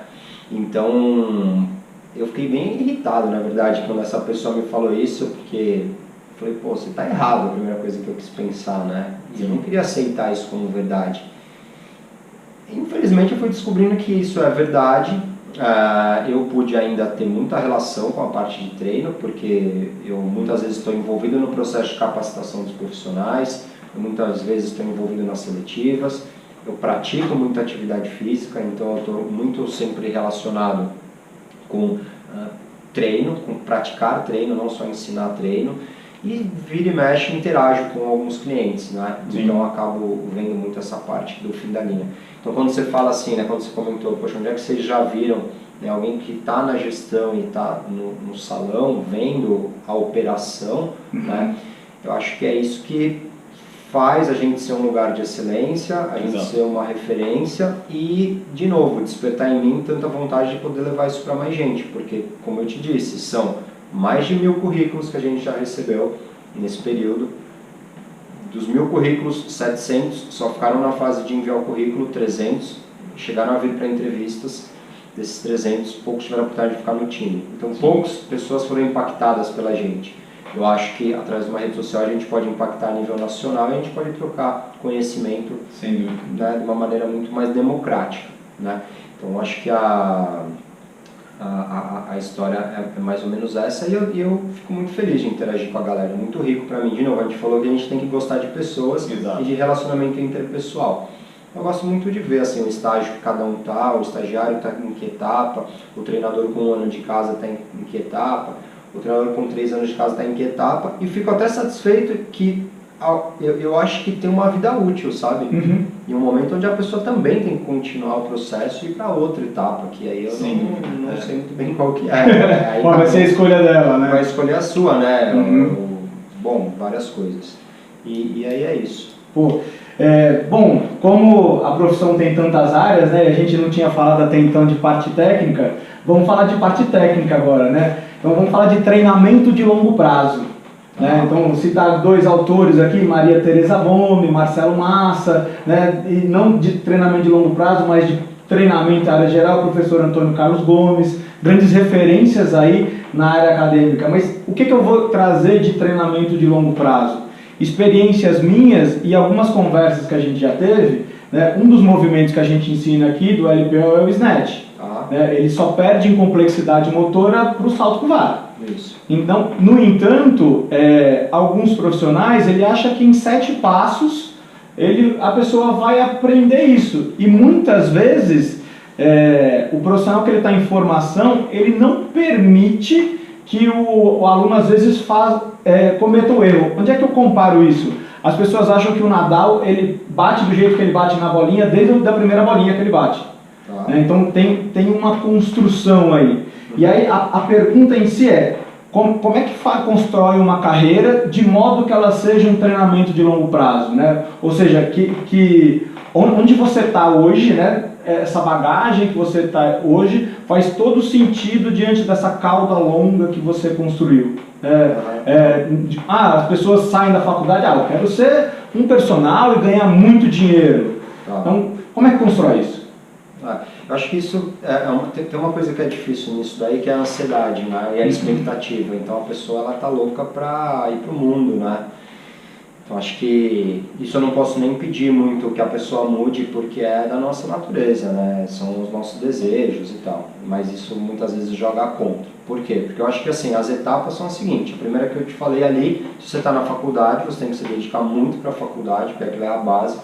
Então, eu fiquei bem irritado, na verdade, quando essa pessoa me falou isso, porque eu falei, pô, você tá errado, a primeira coisa que eu quis pensar, né? E eu não queria aceitar isso como verdade. Infelizmente eu fui descobrindo que isso é verdade. Eu pude ainda ter muita relação com a parte de treino, porque eu muitas vezes estou envolvido no processo de capacitação dos profissionais, eu muitas vezes estou envolvido nas seletivas, eu pratico muita atividade física, então eu estou muito sempre relacionado com treino, com praticar treino, não só ensinar treino. E vira e mexe, interajo com alguns clientes, né? Então eu acabo vendo muito essa parte do fim da linha. Então quando você fala assim, né, quando você comentou, poxa, onde é que vocês já viram, né, alguém que está na gestão e está no salão, vendo a operação, né? Eu acho que é isso que faz a gente ser um lugar de excelência, a gente ser uma referência e, de novo, despertar em mim tanta vontade de poder levar isso para mais gente, porque, como eu te disse, são mais de 1000 currículos que a gente já recebeu nesse período. Dos 1000 currículos, 700 só ficaram na fase de enviar o currículo, 300 chegaram a vir para entrevistas. Desses 300, poucos tiveram a oportunidade de ficar no time. Então, poucas pessoas foram impactadas pela gente. Eu acho que, através de uma rede social, a gente pode impactar a nível nacional e a gente pode trocar conhecimento, né, de uma maneira muito mais democrática, né? Então, eu acho que a história é mais ou menos essa e eu fico muito feliz de interagir com a galera, muito rico para mim. De novo, a gente falou que a gente tem que gostar de pessoas e de relacionamento interpessoal. Eu gosto muito de ver assim, o estágio que cada um está, o estagiário está em que etapa, o treinador com 1 ano de casa está em que etapa, o treinador com 3 anos de casa está em que etapa, e fico até satisfeito que eu acho que tem uma vida útil, sabe? Em um momento onde a pessoa também tem que continuar o processo e ir para outra etapa, que aí eu não sei muito bem qual que é. Aí vai ser a escolha dela, né? Vai escolher a sua, né? Bom, várias coisas. E aí é isso. Pô, Bom, como a profissão tem tantas áreas, né, a gente não tinha falado até então de parte técnica, vamos falar de parte técnica agora, né? Então vamos falar de treinamento de longo prazo. Né? Então, vou citar 2 autores aqui, Maria Tereza Bome, Marcelo Massa, né? E não de treinamento de longo prazo, mas de treinamento na área geral, o professor Antônio Carlos Gomes, grandes referências aí na área acadêmica. Mas o que eu vou trazer de treinamento de longo prazo? Experiências minhas e algumas conversas que a gente já teve, né? Um dos movimentos que a gente ensina aqui do LPO é o snatch. Né? Ele só perde em complexidade motora para o salto com vara. Isso. Então, no entanto, alguns profissionais, ele acha que em 7 passos a pessoa vai aprender isso. E muitas vezes, o profissional que ele está em formação, ele não permite que o aluno, às vezes, cometa o erro. Onde é que eu comparo isso? As pessoas acham que o Nadal, ele bate do jeito que ele bate na bolinha, desde a primeira bolinha que ele bate. Né? Então, tem uma construção aí. E aí a pergunta em si é, como é que constrói uma carreira de modo que ela seja um treinamento de longo prazo, né? Ou seja, onde você está hoje, né? Essa bagagem que você está hoje faz todo sentido diante dessa cauda longa que você construiu. As pessoas saem da faculdade, eu quero ser um personal e ganhar muito dinheiro. Então, como é que constrói isso? Eu acho que isso tem uma coisa que é difícil nisso daí, que é a ansiedade, né? E a expectativa. Então a pessoa ela tá louca para ir pro mundo, né? Então acho que isso eu não posso nem pedir muito que a pessoa mude, porque é da nossa natureza, né? São os nossos desejos e tal. Mas isso muitas vezes joga contra. Por quê? Porque eu acho que assim, as etapas são as seguintes. A primeira que eu te falei ali, se você está na faculdade, você tem que se dedicar muito para a faculdade, porque aquilo é a base.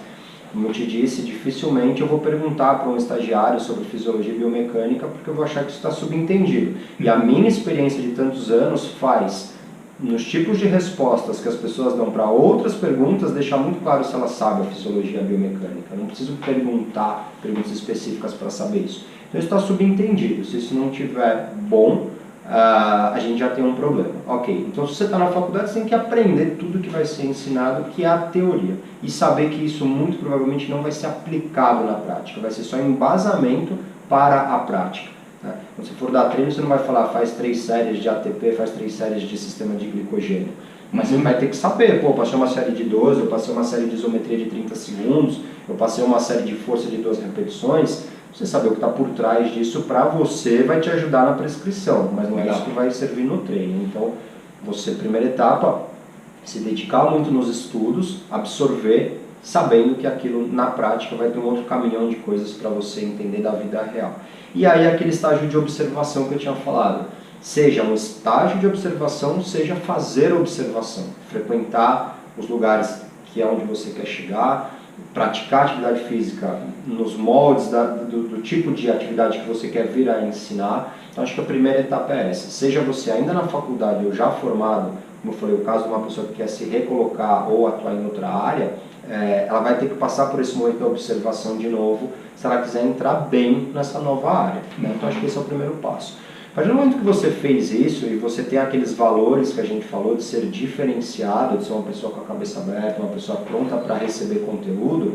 Como eu te disse, dificilmente eu vou perguntar para um estagiário sobre fisiologia e biomecânica, porque eu vou achar que isso está subentendido. E a minha experiência de tantos anos faz, nos tipos de respostas que as pessoas dão para outras perguntas, deixar muito claro se elas sabem a fisiologia e a biomecânica. Eu não preciso perguntar perguntas específicas para saber isso. Então isso está subentendido. Se isso não estiver bom, a gente já tem um problema. Ok, então se você está na faculdade, você tem que aprender tudo que vai ser ensinado, que é a teoria. E saber que isso muito provavelmente não vai ser aplicado na prática, vai ser só embasamento para a prática. Né? Quando você for dar treino, você não vai falar faz 3 séries de ATP, faz 3 séries de sistema de glicogênio. Mas você vai ter que saber, eu passei uma série de 12, eu passei uma série de isometria de 30 segundos, eu passei uma série de força de 2 repetições. Você saber o que está por trás disso para você vai te ajudar na prescrição, mas não é isso que vai servir no treino. Então, você, primeira etapa, se dedicar muito nos estudos, absorver, sabendo que aquilo na prática vai ter um outro caminhão de coisas para você entender da vida real. E aí aquele estágio de observação que eu tinha falado, seja um estágio de observação, seja fazer observação, frequentar os lugares que é onde você quer chegar, praticar atividade física nos moldes do tipo de atividade que você quer vir a ensinar. Então acho que a primeira etapa é essa, seja você ainda na faculdade ou já formado, como eu falei, o caso de uma pessoa que quer se recolocar ou atuar em outra área, ela vai ter que passar por esse momento da observação de novo, se ela quiser entrar bem nessa nova área, né? Então acho que esse é o primeiro passo. A partir do momento que você fez isso e você tem aqueles valores que a gente falou de ser diferenciado, de ser uma pessoa com a cabeça aberta, uma pessoa pronta para receber conteúdo,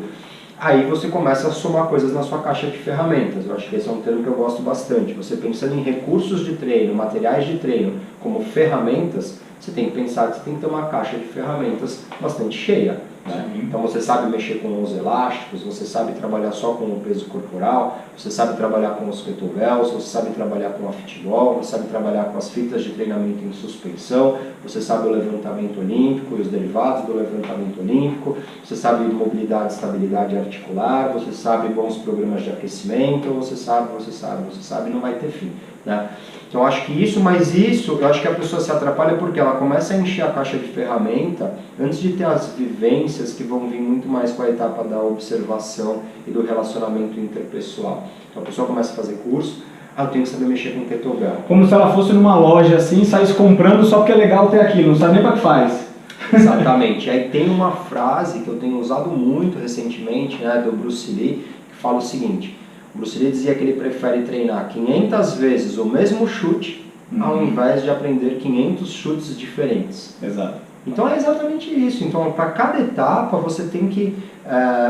aí você começa a somar coisas na sua caixa de ferramentas. Eu acho que esse é um termo que eu gosto bastante. Você pensando em recursos de treino, materiais de treino como ferramentas, você tem que pensar que você tem que ter uma caixa de ferramentas bastante cheia. Né? Então você sabe mexer com os elásticos, você sabe trabalhar só com o peso corporal, você sabe trabalhar com os kettlebells, você sabe trabalhar com a fitball, você sabe trabalhar com as fitas de treinamento em suspensão, você sabe o levantamento olímpico e os derivados do levantamento olímpico, você sabe mobilidade e estabilidade articular, você sabe bons programas de aquecimento, você sabe, não vai ter fim. Né? Então eu acho que eu acho que a pessoa se atrapalha porque ela começa a encher a caixa de ferramenta antes de ter as vivências que vão vir muito mais com a etapa da observação e do relacionamento interpessoal. Então a pessoa começa a fazer curso, eu tenho que saber mexer com kettlebell. Como se ela fosse numa loja assim, saísse comprando só porque é legal ter aquilo, não sabe nem para que faz. Exatamente. Aí tem uma frase que eu tenho usado muito recentemente, né, do Bruce Lee, que fala o seguinte: o Bruce Lee dizia que ele prefere treinar 500 vezes o mesmo chute ao invés de aprender 500 chutes diferentes. Exato. Então é exatamente isso. Então para cada etapa você tem que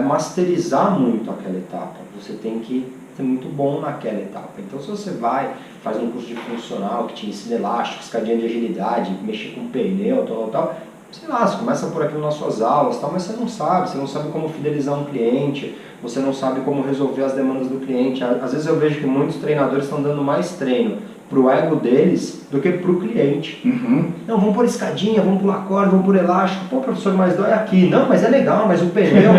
masterizar muito aquela etapa. Você tem que ser muito bom naquela etapa. Então se você faz um curso de funcional que te ensina elástico, escadinha de agilidade, mexer com pneu, tal, sei lá, você começa por aquilo nas suas aulas, mas você não sabe como fidelizar um cliente, você não sabe como resolver as demandas do cliente. Às vezes eu vejo que muitos treinadores estão dando mais treino pro ego deles do que pro cliente. Não, vamos por escadinha, vamos pular corda, vamos por elástico. Pô, professor, mas dói aqui. Não, mas é legal, mas o pneu,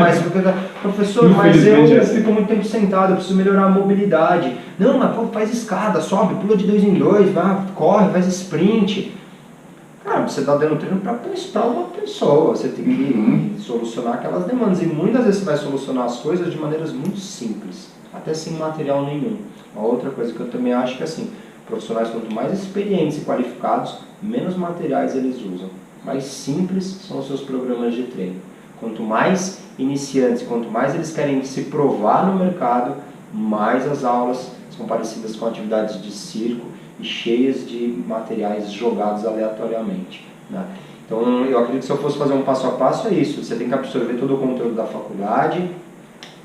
professor, mas eu fico muito tempo sentado, eu preciso melhorar a mobilidade. Não, mas pô, faz escada, sobe, pula de 2 em 2, corre, faz sprint. Cara, você está dando treino para uma pessoa, você tem que solucionar aquelas demandas. E muitas vezes você vai solucionar as coisas de maneiras muito simples, até sem material nenhum. Uma outra coisa que eu também acho que é assim, profissionais quanto mais experientes e qualificados, menos materiais eles usam. Mais simples são os seus programas de treino. Quanto mais iniciantes, quanto mais eles querem se provar no mercado, mais as aulas são parecidas com atividades de circo e cheias de materiais jogados aleatoriamente, né? Então eu acredito que se eu fosse fazer um passo a passo é isso, você tem que absorver todo o conteúdo da faculdade,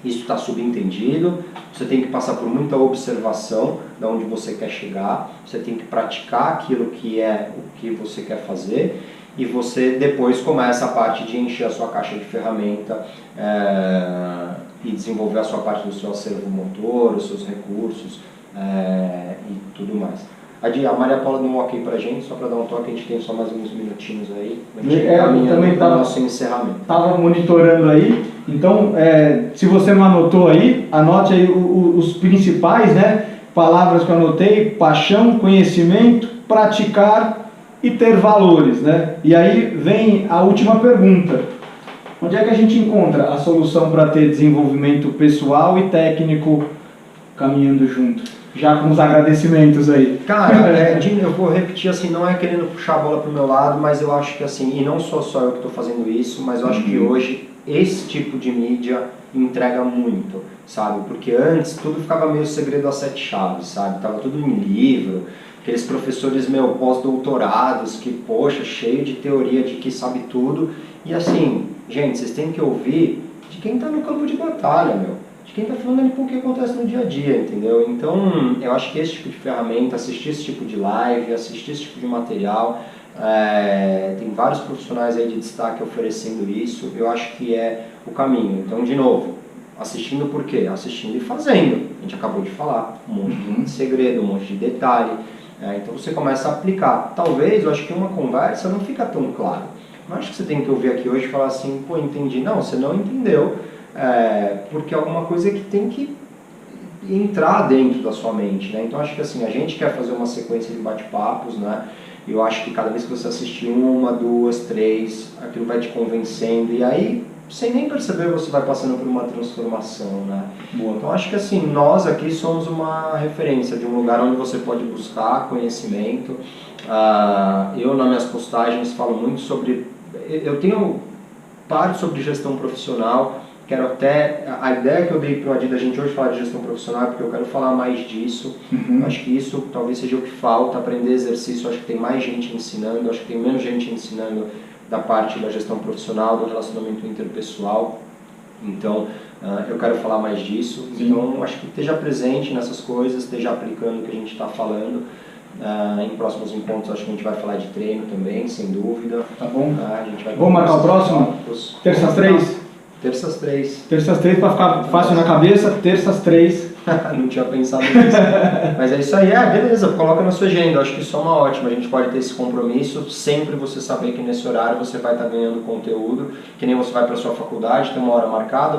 isso está subentendido, você tem que passar por muita observação de onde você quer chegar, você tem que praticar aquilo que é o que você quer fazer e você depois começa a parte de encher a sua caixa de ferramenta e desenvolver a sua parte do seu acervo motor, os seus recursos e tudo mais. A Maria Paula deu um ok pra gente, só para dar um toque, a gente tem só mais uns minutinhos aí, a gente caminhando para o nosso encerramento. Estava monitorando aí, então se você não anotou aí, anote aí os principais, né, palavras que eu anotei: paixão, conhecimento, praticar e ter valores, né? E aí vem a última pergunta: onde é que a gente encontra a solução para ter desenvolvimento pessoal e técnico caminhando junto? Já com os agradecimentos aí. Cara, eu vou repetir assim, não é querendo puxar a bola pro meu lado, mas eu acho que assim, e não sou só eu que estou fazendo isso, mas eu acho que hoje esse tipo de mídia entrega muito, sabe? Porque antes tudo ficava meio segredo a 7 chaves, sabe? Tava tudo em livro, aqueles professores pós-doutorados que, poxa, cheio de teoria de que sabe tudo. E assim, gente, vocês têm que ouvir de quem está no campo de batalha, de quem está falando ali com o que acontece no dia a dia, entendeu? Então, eu acho que esse tipo de ferramenta, assistir esse tipo de live, assistir esse tipo de material, tem vários profissionais aí de destaque oferecendo isso, eu acho que é o caminho. Então, de novo, assistindo por quê? Assistindo e fazendo. A gente acabou de falar, um monte de segredo, um monte de detalhe. Então você começa a aplicar. Talvez, eu acho que uma conversa não fica tão claro. Não acho que você tem que ouvir aqui hoje e falar assim, pô, entendi. Não, você não entendeu. Porque é alguma coisa que tem que entrar dentro da sua mente, né? Então acho que assim, a gente quer fazer uma sequência de bate-papos, né? Eu acho que cada vez que você assistir 1, 2, 3, aquilo vai te convencendo e aí, sem nem perceber, você vai passando por uma transformação, né? Boa. Então acho que assim, nós aqui somos uma referência de um lugar onde você pode buscar conhecimento. Eu nas minhas postagens falo muito sobre, eu tenho parte sobre gestão profissional. Quero até, a ideia que eu dei para o Adi da gente hoje falar de gestão profissional é porque eu quero falar mais disso. Acho que isso talvez seja o que falta, aprender exercício. Acho que tem mais gente ensinando, acho que tem menos gente ensinando da parte da gestão profissional, do relacionamento interpessoal. Então, eu quero falar mais disso. Sim. Então, acho que esteja presente nessas coisas, esteja aplicando o que a gente está falando. Em próximos encontros, acho que a gente vai falar de treino também, sem dúvida. Tá bom. A gente vai vamos marcar o próximo? Terças 3? Terças 3. Terças 3 para ficar fácil na cabeça, terças 3. Não tinha pensado nisso. Mas é isso aí, beleza, coloca na sua agenda. Acho que isso é uma ótima. A gente pode ter esse compromisso, sempre você saber que nesse horário você vai estar ganhando conteúdo, que nem você vai para a sua faculdade, tem uma hora marcada.